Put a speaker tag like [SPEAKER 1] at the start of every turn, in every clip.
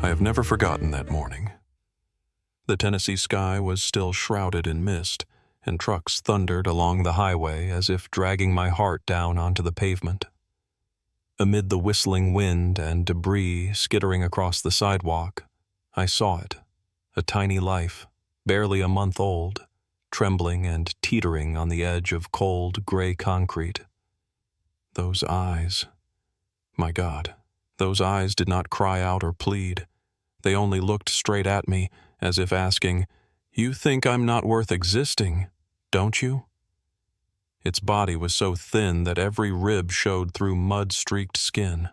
[SPEAKER 1] have never forgotten that morning. The Tennessee sky was still shrouded in mist, and trucks thundered along the highway as if dragging my heart down onto the pavement. Amid the whistling wind and debris skittering across the sidewalk, I saw it, a tiny life, barely a month old, trembling and teetering on the edge of cold, gray concrete. Those eyes. My God, those eyes did not cry out or plead. They only looked straight at me, as if asking, "You think I'm not worth existing, don't you?" Its body was so thin that every rib showed through mud-streaked skin.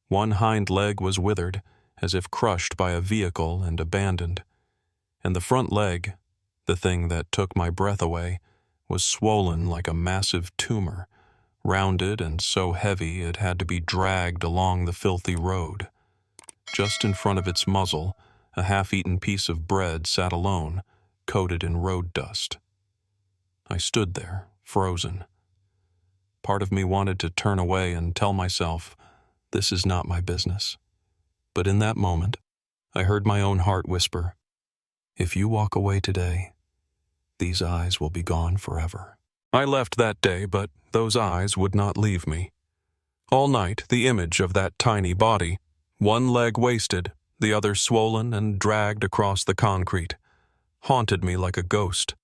[SPEAKER 1] One hind leg was withered, as if crushed by a vehicle and abandoned, and the front leg, the thing that took my breath away, was swollen like a massive tumor, rounded and so heavy it had to be dragged along the filthy road. Just in front of its muzzle, a half-eaten piece of bread sat alone, coated in road dust. I stood there, frozen. Part of me wanted to turn away and tell myself, this is not my business. But in that moment, I heard my own heart whisper, if you walk away today, these eyes will be gone forever. I left that day, but those eyes would not leave me. All night, the image of that tiny body, one leg wasted, the other swollen and dragged across the concrete, haunted me like a ghost.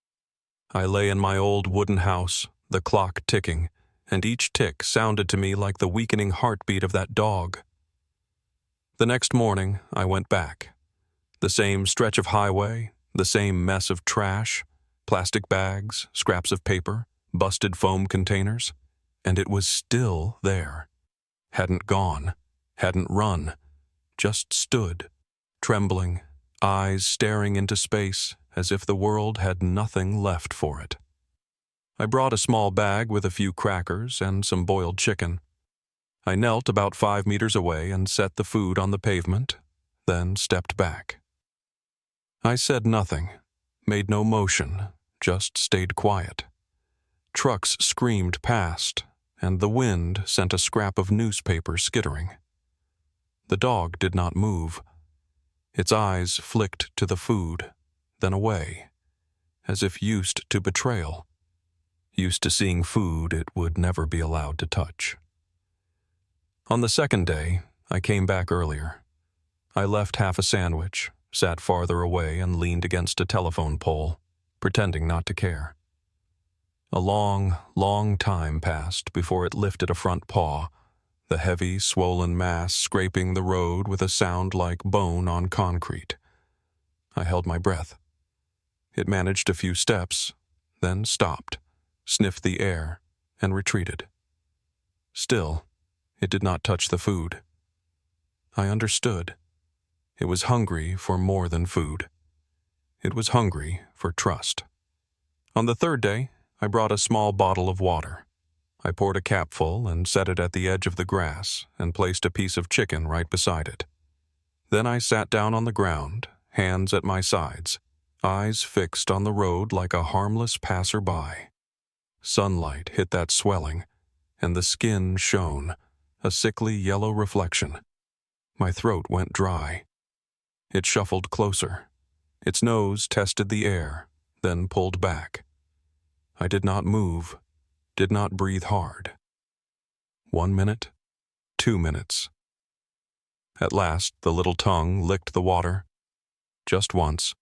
[SPEAKER 1] I lay in my old wooden house, the clock ticking, and each tick sounded to me like the weakening heartbeat of that dog. The next morning, I went back. The same stretch of highway, the same mess of trash, plastic bags, scraps of paper, busted foam containers, and it was still there. Hadn't gone, hadn't run, just stood, trembling, eyes staring into space as if the world had nothing left for it. I brought a small bag with a few crackers and some boiled chicken. I knelt about 5 meters away and set the food on the pavement, then stepped back. I said nothing, made no motion, just stayed quiet. Trucks screamed past, and the wind sent a scrap of newspaper skittering. The dog did not move. Its eyes flicked to the food, then away, as if used to betrayal, used to seeing food it would never be allowed to touch. On the second day, I came back earlier. I left half a sandwich, sat farther away and leaned against a telephone pole, pretending not to care. A long, long time passed before it lifted a front paw, the heavy, swollen mass scraping the road with a sound like bone on concrete. I held my breath. It managed a few steps, then stopped, sniffed the air, and retreated. Still, it did not touch the food. I understood. It was hungry for more than food. It was hungry for trust. On the third day, I brought a small bottle of water. I poured a capful and set it at the edge of the grass and placed a piece of chicken right beside it. Then I sat down on the ground, hands at my sides, eyes fixed on the road like a harmless passerby. Sunlight hit that swelling, and the skin shone, a sickly yellow reflection. My throat went dry. It shuffled closer. Its nose tested the air, then pulled back. I did not move, did not breathe hard. 1 minute, 2 minutes. At last, the little tongue licked the water, just once,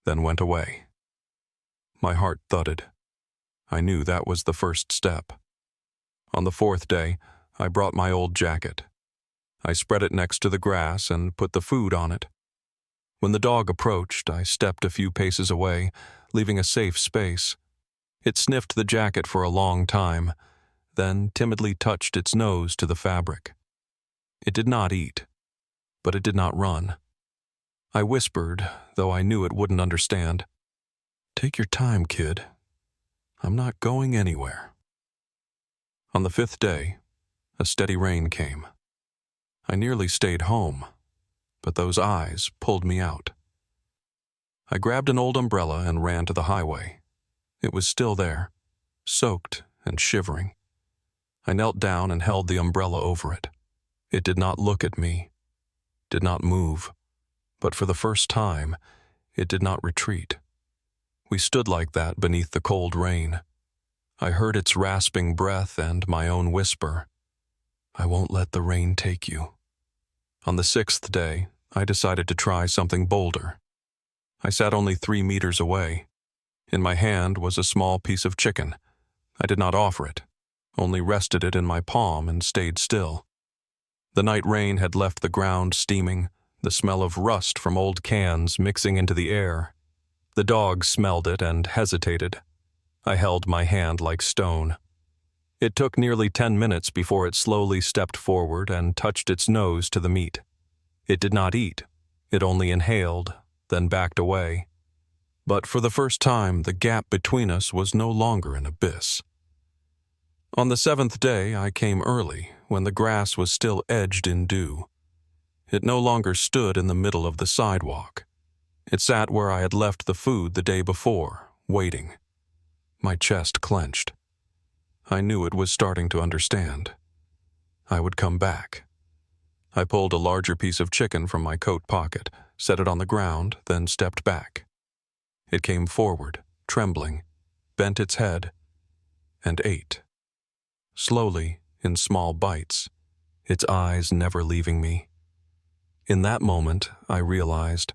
[SPEAKER 1] then went away. My heart thudded. I knew that was the first step. On the fourth day, I brought my old jacket. I spread it next to the grass and put the food on it. When the dog approached, I stepped a few paces away, leaving a safe space. It sniffed the jacket for a long time, then timidly touched its nose to the fabric. It did not eat, but it did not run. I whispered, though I knew it wouldn't understand, "Take your time, kid. I'm not going anywhere." On the fifth day, a steady rain came. I nearly stayed home, but those eyes pulled me out. I grabbed an old umbrella and ran to the highway. It was still there, soaked and shivering. I knelt down and held the umbrella over it. It did not look at me, did not move. but for the first time, it did not retreat. We stood like that beneath the cold rain. I heard its rasping breath and my own whisper, "I won't let the rain take you." On the 6th day, I decided to try something bolder. I sat only 3 meters away. In my hand was a small piece of chicken. I did not offer it, only rested it in my palm and stayed still. The night rain had left the ground steaming, the smell of rust from old cans mixing into the air. The dog smelled it and hesitated. I held my hand like stone. It took nearly 10 minutes before it slowly stepped forward and touched its nose to the meat. It did not eat. It only inhaled, then backed away. But for the first time, the gap between us was no longer an abyss. On the 7th day, I came early, when the grass was still edged in dew. It no longer stood in the middle of the sidewalk. It sat where I had left the food the day before, waiting. My chest clenched. I knew it was starting to understand. I would come back. I pulled a larger piece of chicken from my coat pocket, set it on the ground, then stepped back. It came forward, trembling, bent its head, and ate. Slowly, in small bites, its eyes never leaving me. In that moment, I realized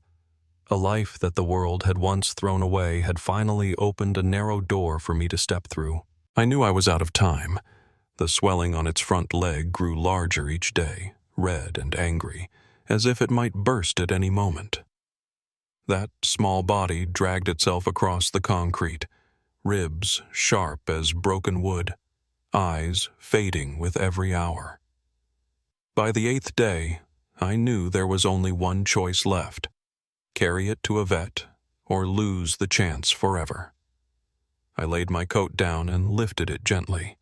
[SPEAKER 1] a life that the world had once thrown away had finally opened a narrow door for me to step through. I knew I was out of time. The swelling on its front leg grew larger each day, red and angry, as if it might burst at any moment. That small body dragged itself across the concrete, ribs sharp as broken wood, eyes fading with every hour. By the 8th day, I knew there was only one choice left: carry it to a vet or lose the chance forever. I laid my coat down and lifted it gently.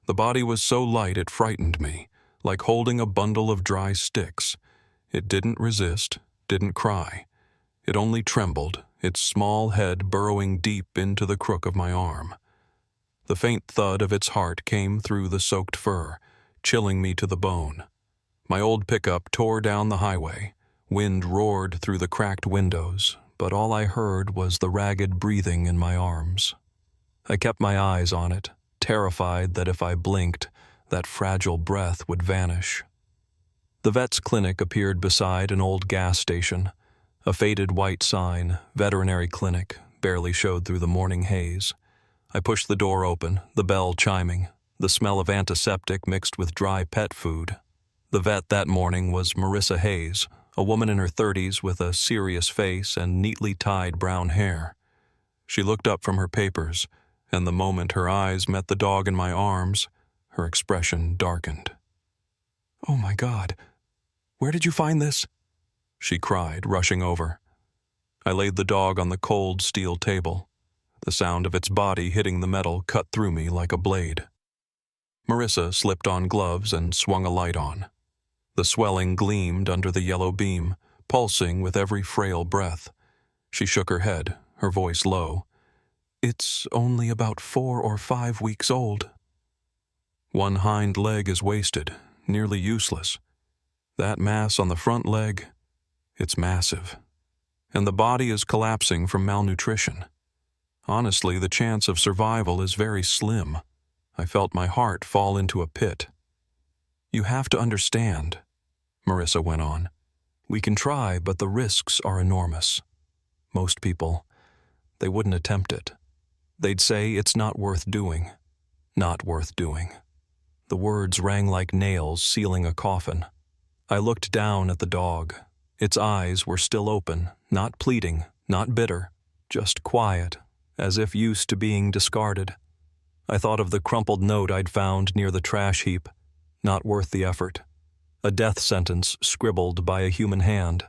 [SPEAKER 1] The body was so light it frightened me, like holding a bundle of dry sticks. It didn't resist, didn't cry. It only trembled, its small head burrowing deep into the crook of my arm. The faint thud of its heart came through the soaked fur, chilling me to the bone. My old pickup tore down the highway. Wind roared through the cracked windows, but all I heard was the ragged breathing in my arms. I kept my eyes on it, terrified that if I blinked, that fragile breath would vanish. The vet's clinic appeared beside an old gas station. A faded white sign, veterinary clinic, barely showed through the morning haze. I pushed the door open, the bell chiming, the smell of antiseptic mixed with dry pet food. The vet that morning was Marissa Hayes, a woman in her 30s with a serious face and neatly tied brown hair. She looked up from her papers, and the moment her eyes met the dog in my arms, her expression darkened. "Oh my God, where did you find this?" she cried, rushing over. I laid the dog on the cold steel table. The sound of its body hitting the metal cut through me like a blade. Marissa slipped on gloves and swung a light on. The swelling gleamed under the yellow beam, pulsing with every frail breath. She shook her head, her voice low. "It's only about 4 or 5 weeks old." One hind leg is wasted, nearly useless. That mass on the front leg, it's massive. And the body is collapsing from malnutrition. Honestly, the chance of survival is very slim. I felt my heart fall into a pit. "You have to understand," Marissa went on. "We can try, but the risks are enormous. Most people, they wouldn't attempt it. They'd say it's not worth doing. Not worth doing." The words rang like nails sealing a coffin. I looked down at the dog. Its eyes were still open, not pleading, not bitter, just quiet, as if used to being discarded. I thought of the crumpled note I'd found near the trash heap. Not worth the effort. A death sentence scribbled by a human hand.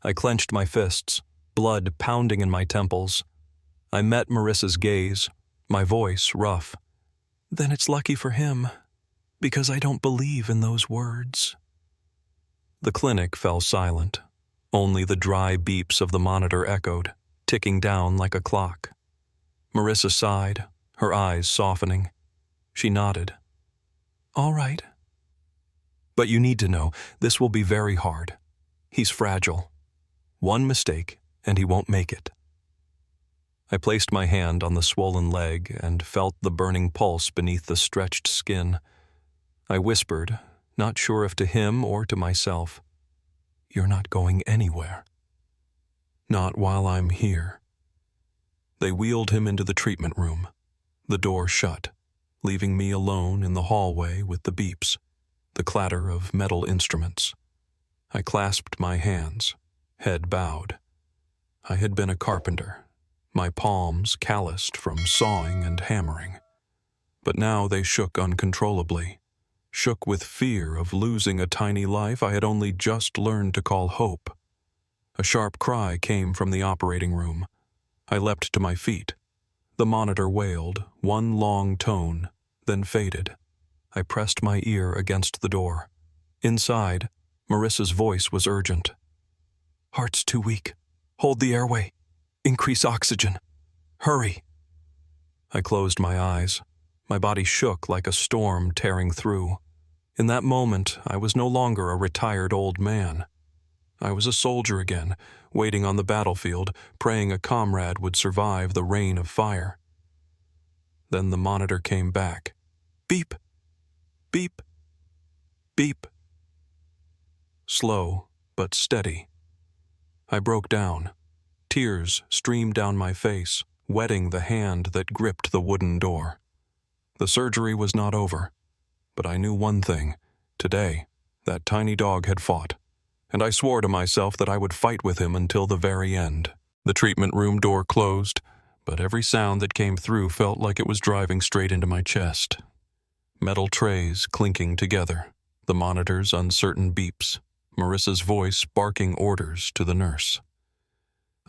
[SPEAKER 1] I clenched my fists, blood pounding in my temples. I met Marissa's gaze, my voice rough. "Then it's lucky for him, because I don't believe in those words." The clinic fell silent. Only the dry beeps of the monitor echoed, ticking down like a clock. Marissa sighed, her eyes softening. She nodded. "All right. But you need to know, this will be very hard. He's fragile. One mistake, and he won't make it. I placed my hand on the swollen leg and felt the burning pulse beneath the stretched skin. I whispered, not sure if to him or to myself, "You're not going anywhere. Not while I'm here." They wheeled him into the treatment room. The door shut, leaving me alone in the hallway with the beeps, the clatter of metal instruments. I clasped my hands, head bowed. I had been a carpenter, my palms calloused from sawing and hammering. But now they shook uncontrollably, shook with fear of losing a tiny life I had only just learned to call hope. A sharp cry came from the operating room. I leapt to my feet. The monitor wailed, one long tone, then faded. I pressed my ear against the door. Inside, Marissa's voice was urgent. "Heart's too weak. Hold the airway. Increase oxygen. Hurry." I closed my eyes. My body shook like a storm tearing through. In that moment, I was no longer a retired old man. I was a soldier again, waiting on the battlefield, praying a comrade would survive the rain of fire. Then the monitor came back. Beep, beep, beep. Slow, but steady. I broke down. Tears streamed down my face, wetting the hand that gripped the wooden door. The surgery was not over, but I knew one thing. Today, that tiny dog had fought, and I swore to myself that I would fight with him until the very end. The treatment room door closed, but every sound that came through felt like it was driving straight into my chest. Metal trays clinking together, the monitor's uncertain beeps, Marissa's voice barking orders to the nurse.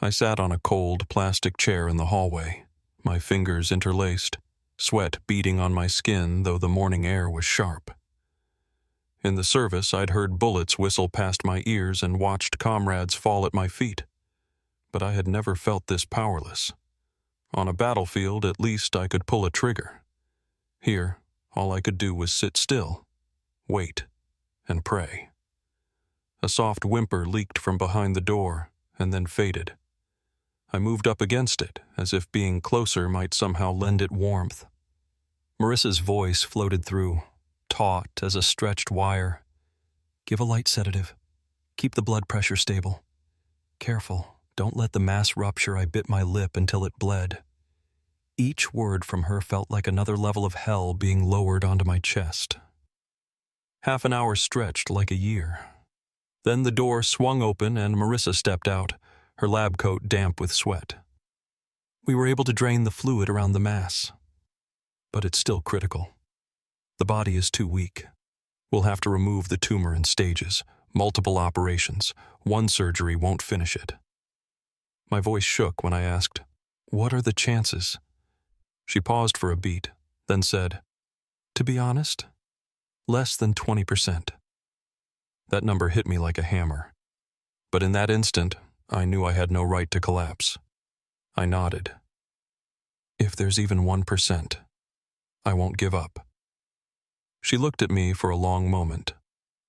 [SPEAKER 1] I sat on a cold plastic chair in the hallway, my fingers interlaced, sweat beading on my skin though the morning air was sharp. In the service, I'd heard bullets whistle past my ears and watched comrades fall at my feet. But I had never felt this powerless. On a battlefield, at least I could pull a trigger. Here, all I could do was sit still, wait, and pray. A soft whimper leaked from behind the door and then faded. I moved up against it, as if being closer might somehow lend it warmth. Marissa's voice floated through, taut as a stretched wire. "Give a light sedative. Keep the blood pressure stable. Careful, don't let the mass rupture. I bit my lip until it bled." Each word from her felt like another level of hell being lowered onto my chest. Half an hour stretched like a year. Then the door swung open and Marissa stepped out, her lab coat damp with sweat. "We were able to drain the fluid around the mass. But it's still critical. The body is too weak. We'll have to remove the tumor in stages, multiple operations. One surgery won't finish it." My voice shook when I asked, "What are the chances?" She paused for a beat, then said, "To be honest, less than 20%. That number hit me like a hammer. But in that instant, I knew I had no right to collapse. I nodded. "If there's even 1%, I won't give up." She looked at me for a long moment,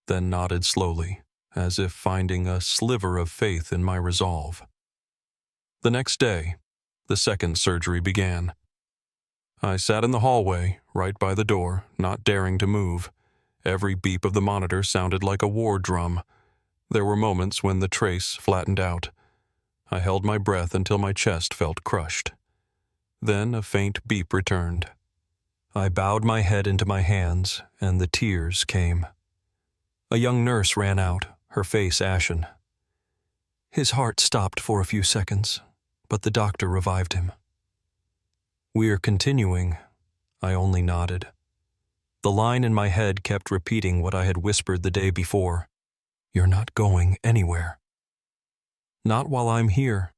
[SPEAKER 1] then nodded slowly, as if finding a sliver of faith in my resolve. The next day, the second surgery began. I sat in the hallway, right by the door, not daring to move. Every beep of the monitor sounded like a war drum. There were moments when the trace flattened out. I held my breath until my chest felt crushed. Then a faint beep returned. I bowed my head into my hands, and the tears came. A young nurse ran out, her face ashen. "His heart stopped for a few seconds, but the doctor revived him." "We're continuing," I only nodded. The line in my head kept repeating what I had whispered the day before. "You're not going anywhere." "Not while I'm here."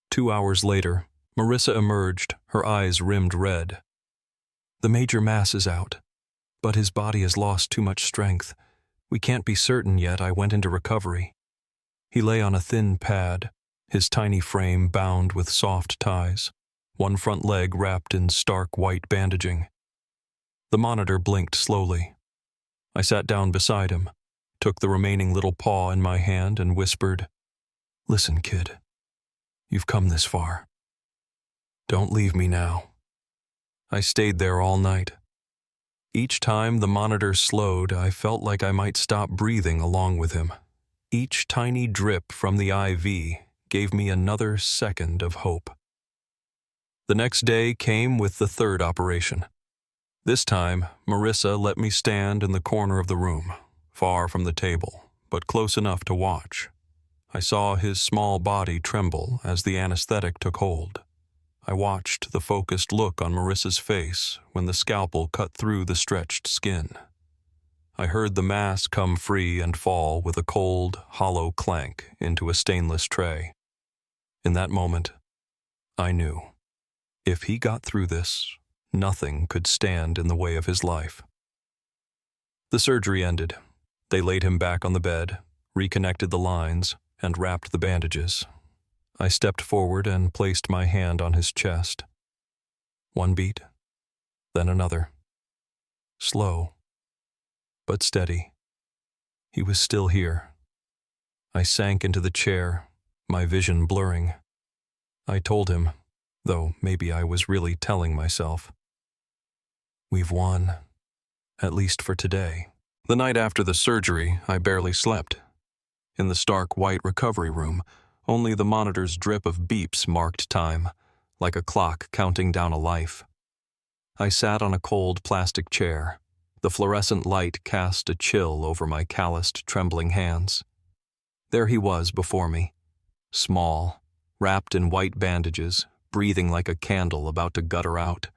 [SPEAKER 1] 2 hours later, Marissa emerged, her eyes rimmed red. "The major mass is out, but his body has lost too much strength. We can't be certain yet I went into recovery." He lay on a thin pad, his tiny frame bound with soft ties, one front leg wrapped in stark white bandaging. The monitor blinked slowly. I sat down beside him, took the remaining little paw in my hand and whispered, Listen, kid. You've come this far. Don't leave me now. I stayed there all night. Each time the monitor slowed, I felt like I might stop breathing along with him. Each tiny drip from the IV gave me another second of hope. The next day came with the third operation. This time, Marissa let me stand in the corner of the room, far from the table, but close enough to watch. I saw his small body tremble as the anesthetic took hold. I watched the focused look on Marissa's face when the scalpel cut through the stretched skin. I heard the mask come free and fall with a cold, hollow clank into a stainless tray. In that moment, I knew. If he got through this, nothing could stand in the way of his life. The surgery ended. They laid him back on the bed, reconnected the lines, and wrapped the bandages. I stepped forward and placed my hand on his chest. One beat, then another. Slow, but steady. He was still here. I sank into the chair, my vision blurring. I told him, though maybe I was really telling myself, "We've won, at least for today." The night after the surgery, I barely slept. In the stark white recovery room, only the monitor's drip of beeps marked time, like a clock counting down a life. I sat on a cold plastic chair. The fluorescent light cast a chill over my calloused, trembling hands. There he was before me, small, wrapped in white bandages, breathing like a candle about to gutter out.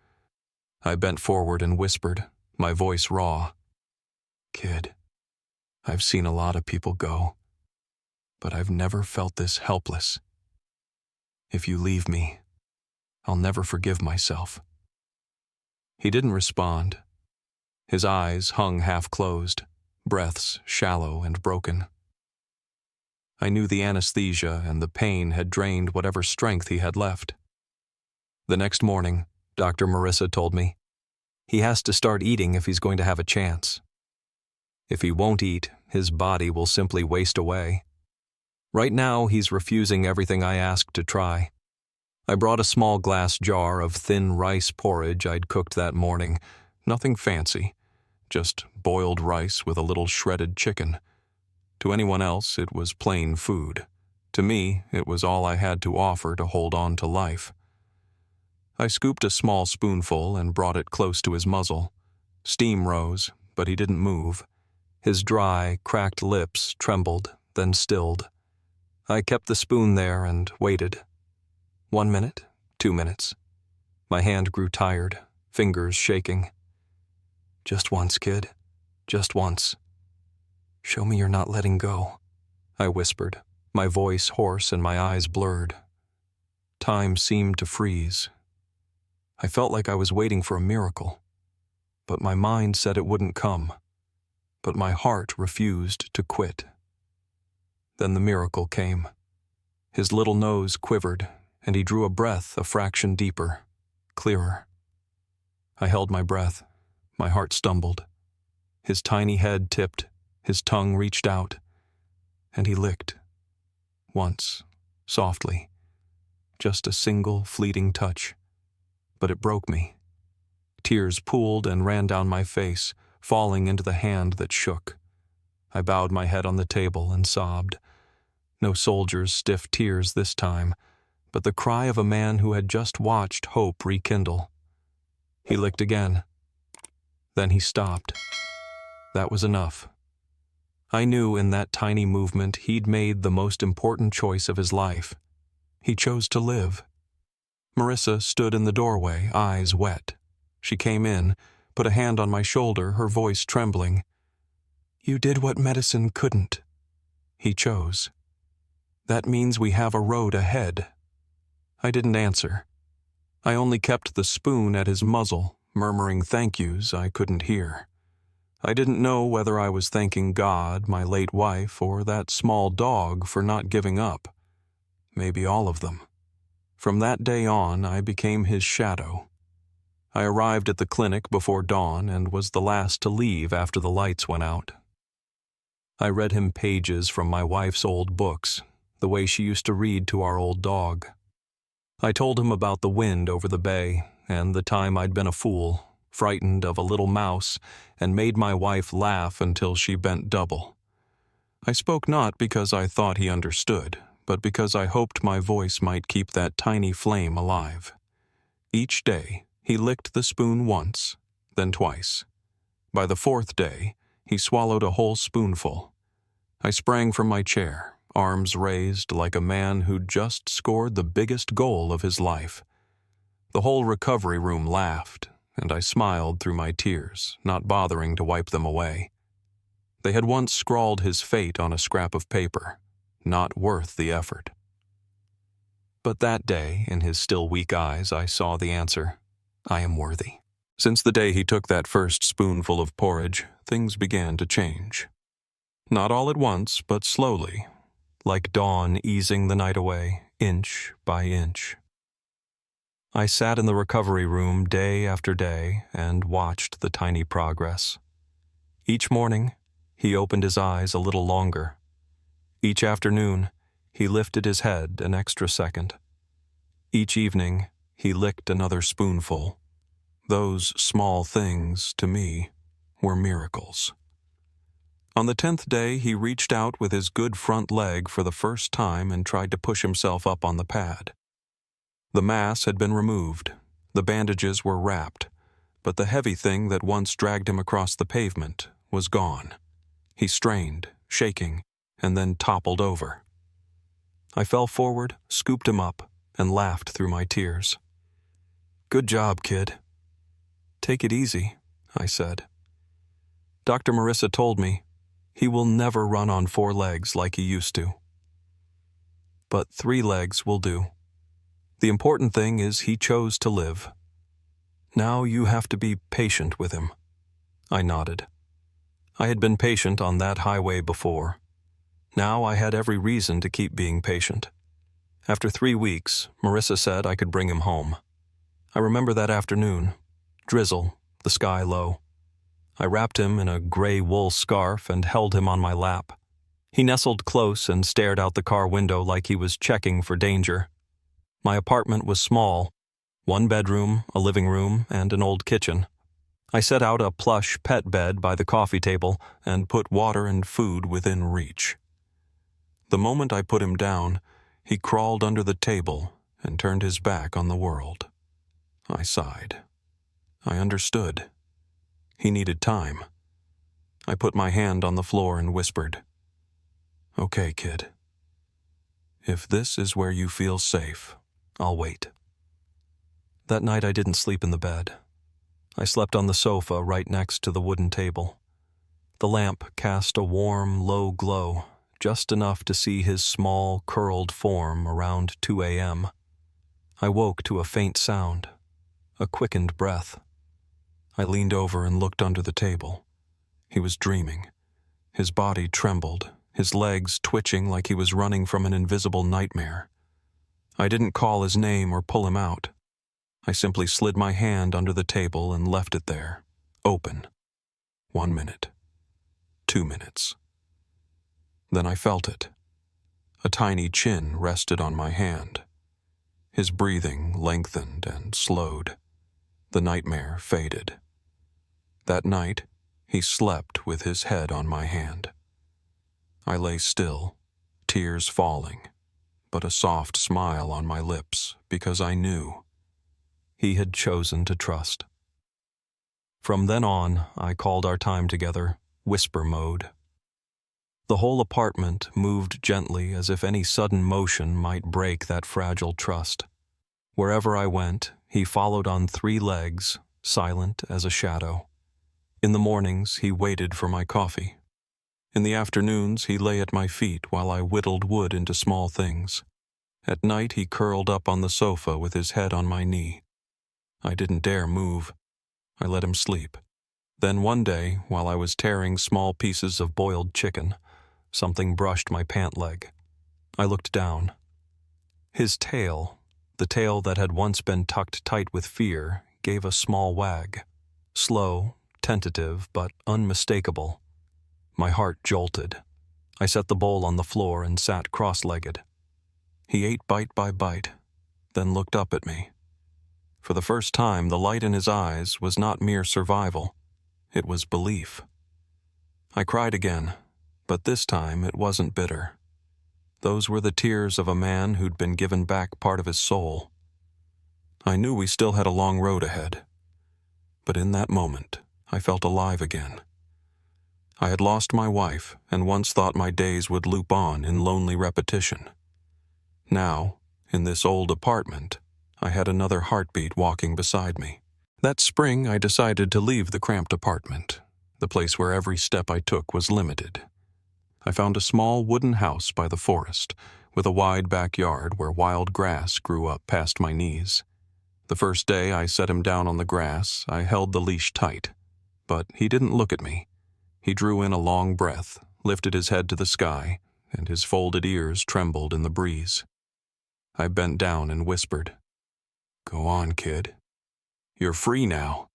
[SPEAKER 1] I bent forward and whispered, my voice raw. "Kid, I've seen a lot of people go, but I've never felt this helpless. If you leave me, I'll never forgive myself." He didn't respond. His eyes hung half-closed, breaths shallow and broken. I knew the anesthesia and the pain had drained whatever strength he had left. The next morning, Dr. Marissa told me, he has to start eating if he's going to have a chance. If he won't eat, his body will simply waste away. Right now, he's refusing everything I asked to try. I brought a small glass jar of thin rice porridge I'd cooked that morning. Nothing fancy, just boiled rice with a little shredded chicken. To anyone else, it was plain food. To me, it was all I had to offer to hold on to life. I scooped a small spoonful and brought it close to his muzzle. Steam rose, but he didn't move. His dry, cracked lips trembled, then stilled. I kept the spoon there and waited. 1 minute, 2 minutes. My hand grew tired, fingers shaking. "Just once, kid. Just once. Show me you're not letting go," I whispered, my voice hoarse and my eyes blurred. Time seemed to freeze. I felt like I was waiting for a miracle, but my mind said it wouldn't come. But my heart refused to quit. Then the miracle came. His little nose quivered, and he drew a breath a fraction deeper, clearer. I held my breath. My heart stumbled. His tiny head tipped, his tongue reached out, and he licked. Once, softly. Just a single fleeting touch. But it broke me. Tears pooled and ran down my face, falling into the hand that shook. I bowed my head on the table and sobbed. No soldier's stiff tears this time, but the cry of a man who had just watched hope rekindle. He licked again. Then he stopped. That was enough. I knew in that tiny movement he'd made the most important choice of his life. He chose to live. Marissa stood in the doorway, eyes wet. She came in, put a hand on my shoulder, her voice trembling. "You did what medicine couldn't. He chose. That means we have a road ahead." I didn't answer. I only kept the spoon at his muzzle, murmuring thank yous I couldn't hear. I didn't know whether I was thanking God, my late wife, or that small dog for not giving up. Maybe all of them. From that day on, I became his shadow. I arrived at the clinic before dawn and was the last to leave after the lights went out. I read him pages from my wife's old books, the way she used to read to our old dog. I told him about the wind over the bay and the time I'd been a fool, frightened of a little mouse, and made my wife laugh until she bent double. I spoke not because I thought he understood, but because I hoped my voice might keep that tiny flame alive. Each day, he licked the spoon once, then twice. By the fourth day, he swallowed a whole spoonful. I sprang from my chair, arms raised like a man who'd just scored the biggest goal of his life. The whole recovery room laughed, and I smiled through my tears, not bothering to wipe them away. They had once scrawled his fate on a scrap of paper, not worth the effort. But that day, in his still weak eyes, I saw the answer. I am worthy. Since the day he took that first spoonful of porridge, things began to change. Not all at once, but slowly, like dawn easing the night away, inch by inch. I sat in the recovery room day after day and watched the tiny progress. Each morning, he opened his eyes a little longer. Each afternoon, he lifted his head an extra second. Each evening, he licked another spoonful. Those small things, to me, were miracles. On the 10th day, he reached out with his good front leg for the first time and tried to push himself up on the pad. The mass had been removed, the bandages were wrapped, but the heavy thing that once dragged him across the pavement was gone. He strained, shaking, and then toppled over. I fell forward, scooped him up, and laughed through my tears. "Good job, kid." "Take it easy," I said. Dr. Marissa told me he will never run on 4 legs like he used to. But 3 legs will do. The important thing is he chose to live. Now you have to be patient with him. I nodded. I had been patient on that highway before. Now I had every reason to keep being patient. After 3 weeks, Marissa said I could bring him home. I remember that afternoon. Drizzle, the sky low. I wrapped him in a gray wool scarf and held him on my lap. He nestled close and stared out the car window like he was checking for danger. My apartment was small, 1 bedroom, a living room, and an old kitchen. I set out a plush pet bed by the coffee table and put water and food within reach. The moment I put him down, he crawled under the table and turned his back on the world. I sighed. I understood. He needed time. I put my hand on the floor and whispered, "Okay, kid. If this is where you feel safe, I'll wait." That night I didn't sleep in the bed. I slept on the sofa right next to the wooden table. The lamp cast a warm, low glow, just enough to see his small, curled form around 2 a.m. I woke to a faint sound, a quickened breath. I leaned over and looked under the table. He was dreaming. His body trembled, his legs twitching like he was running from an invisible nightmare. I didn't call his name or pull him out. I simply slid my hand under the table and left it there, open. 1 minute. 2 minutes. Then I felt it. A tiny chin rested on my hand. His breathing lengthened and slowed. The nightmare faded. That night, he slept with his head on my hand. I lay still, tears falling, but a soft smile on my lips because I knew he had chosen to trust. From then on, I called our time together whisper mode. The whole apartment moved gently as if any sudden motion might break that fragile trust. Wherever I went, he followed on 3 legs, silent as a shadow. In the mornings, he waited for my coffee. In the afternoons, he lay at my feet while I whittled wood into small things. At night, he curled up on the sofa with his head on my knee. I didn't dare move. I let him sleep. Then one day, while I was tearing small pieces of boiled chicken, something brushed my pant leg. I looked down. His tail, the tail that had once been tucked tight with fear, gave a small wag. Slow, tentative, but unmistakable. My heart jolted. I set the bowl on the floor and sat cross-legged. He ate bite by bite, then looked up at me. For the first time, the light in his eyes was not mere survival. It was belief. I cried again, but this time it wasn't bitter. Those were the tears of a man who'd been given back part of his soul. I knew we still had a long road ahead, but in that moment, I felt alive again. I had lost my wife and once thought my days would loop on in lonely repetition. Now, in this old apartment, I had another heartbeat walking beside me. That spring, I decided to leave the cramped apartment, the place where every step I took was limited. I found a small wooden house by the forest, with a wide backyard where wild grass grew up past my knees. The first day I set him down on the grass, I held the leash tight. But he didn't look at me. He drew in a long breath, lifted his head to the sky, and his folded ears trembled in the breeze. I bent down and whispered, "Go on, kid. You're free now."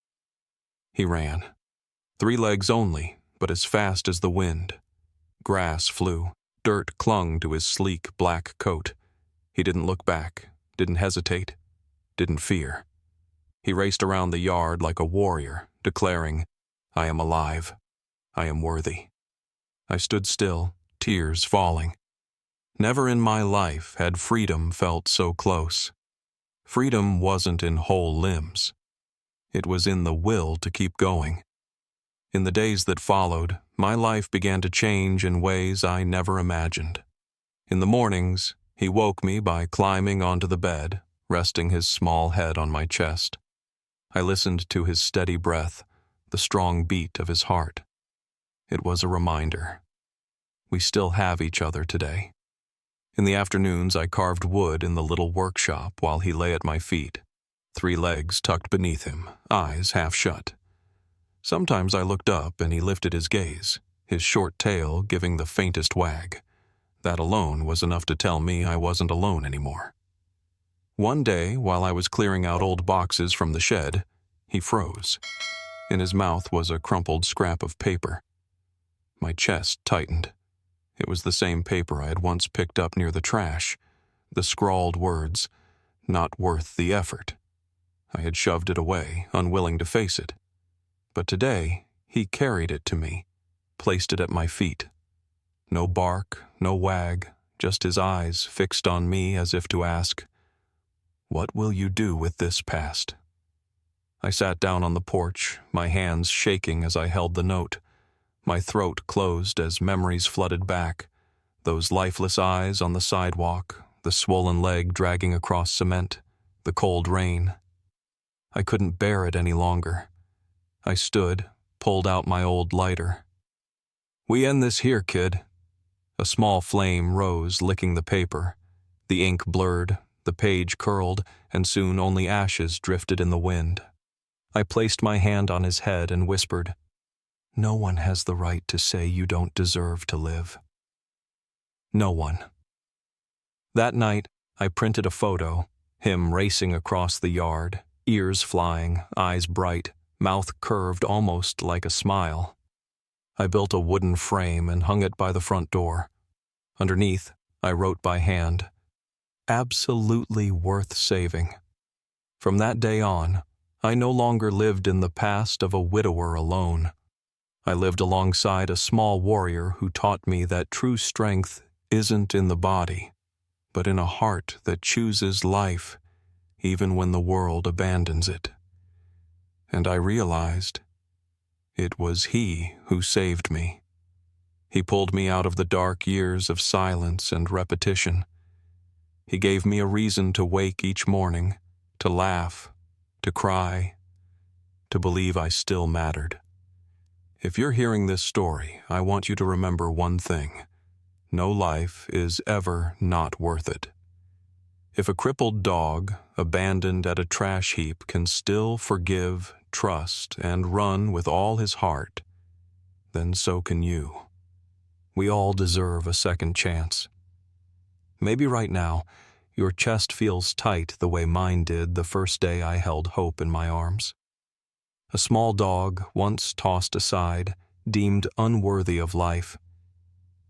[SPEAKER 1] He ran. 3 legs only, but as fast as the wind. Grass flew. Dirt clung to his sleek black coat. He didn't look back, didn't hesitate, didn't fear. He raced around the yard like a warrior, declaring, "I am alive. I am worthy." I stood still, tears falling. Never in my life had freedom felt so close. Freedom wasn't in whole limbs. It was in the will to keep going. In the days that followed, my life began to change in ways I never imagined. In the mornings, he woke me by climbing onto the bed, resting his small head on my chest. I listened to his steady breath, the strong beat of his heart. It was a reminder. We still have each other today. In the afternoons, I carved wood in the little workshop while he lay at my feet, 3 legs tucked beneath him, eyes half shut. Sometimes I looked up and he lifted his gaze, his short tail giving the faintest wag. That alone was enough to tell me I wasn't alone anymore. One day, while I was clearing out old boxes from the shed, he froze. In his mouth was a crumpled scrap of paper. My chest tightened. It was the same paper I had once picked up near the trash, the scrawled words, "Not worth the effort." I had shoved it away, unwilling to face it. But today, he carried it to me, placed it at my feet. No bark, no wag, just his eyes fixed on me as if to ask, "What will you do with this past?" I sat down on the porch, my hands shaking as I held the note. My throat closed as memories flooded back, those lifeless eyes on the sidewalk, the swollen leg dragging across cement, the cold rain. I couldn't bear it any longer. I stood, pulled out my old lighter. "We end this here, kid." A small flame rose, licking the paper. The ink blurred, the page curled, and soon only ashes drifted in the wind. I placed my hand on his head and whispered, "No one has the right to say you don't deserve to live." No one. That night, I printed a photo, him racing across the yard, ears flying, eyes bright, mouth curved almost like a smile. I built a wooden frame and hung it by the front door. Underneath, I wrote by hand, "Absolutely worth saving." From that day on, I no longer lived in the past of a widower alone. I lived alongside a small warrior who taught me that true strength isn't in the body, but in a heart that chooses life even when the world abandons it. And I realized it was he who saved me. He pulled me out of the dark years of silence and repetition. He gave me a reason to wake each morning, to laugh, to cry, to believe I still mattered. If you're hearing this story, I want you to remember one thing. No life is ever not worth it. If a crippled dog, abandoned at a trash heap, can still forgive, trust, and run with all his heart, then so can you. We all deserve a second chance. Maybe right now, your chest feels tight the way mine did the first day I held hope in my arms. A small dog, once tossed aside, deemed unworthy of life.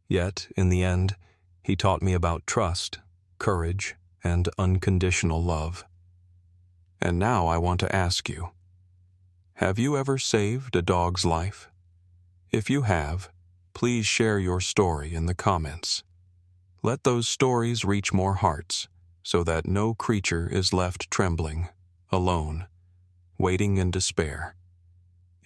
[SPEAKER 1] Yet, in the end, he taught me about trust, courage, and unconditional love. And now I want to ask you, have you ever saved a dog's life? If you have, please share your story in the comments. Let those stories reach more hearts so that no creature is left trembling, alone, waiting in despair.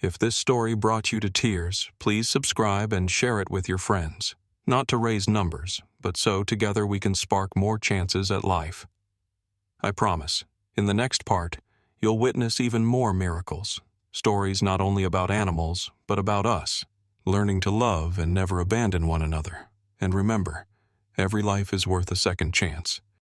[SPEAKER 1] If this story brought you to tears, please subscribe and share it with your friends. Not to raise numbers, but so together we can spark more chances at life. I promise, in the next part, you'll witness even more miracles. Stories not only about animals, but about us, learning to love and never abandon one another. And remember, every life is worth a second chance.